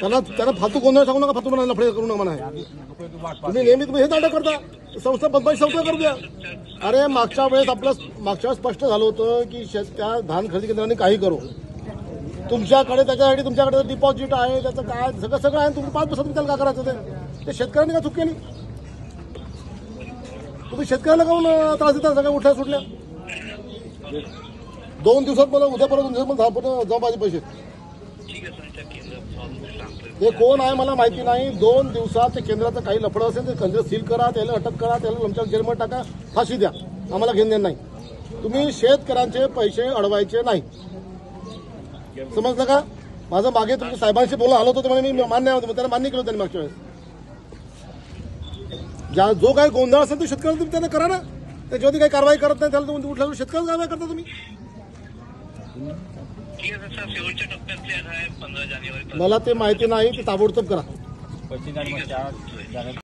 त्यांना फालतू गोंधळ सांगू नका, फालतू म्हणा लफडे करू नका म्हणा. तुम्ही नेहमी तुम्ही हे नाटक करता. संस्था बदमाश संस्था करू द्या. अरे मागच्या वेळेस स्पष्ट झालं होतं की त्या धान खरेदी केंद्रांनी काही करू, तुमच्याकडे त्याच्यासाठी तुमच्याकडे डिपॉझिट आहे, त्याचं काय सगळं आहे. तुम्ही 5 दिवसात त्याला काय करायचं ते शेतकऱ्यांनी का चूक केली? तुम्ही शेतकऱ्याला काऊन त्रास देता? सगळ्या उठल्या सुटल्या 2 दिवसात मला उद्या परत 2 दिवसात जाऊ माझे पैसे. ते कोण आहे मला माहिती नाही. 2 दिवसात ते केंद्राचं काही लफडं असेल ते केंद्र सील करा, त्याला अटक करा, त्याला तुमच्या जेलमध्ये टाका, फाशी द्या. आम्हाला घेणं नाही. तुम्ही शेतकऱ्यांचे पैसे अडवायचे नाही, समजलं का? माझं मागे तुम्ही साहेबांशी बोला आलो होतो म्हणे, मी मान्य होतो, त्याला मान्य केलं त्यांनी मागच्या वेळेस. जो काही गोंधळ असेल तो शेतकऱ्यांना तुम्ही त्यांना करा ना. त्याच्यावरती काही कारवाई करत नाही, त्याला तुम्ही उठल्यावर शेतकऱ्यांना कारवाई करता तुम्ही. मला ते माहिती नाही, ते ताबडतोब करा.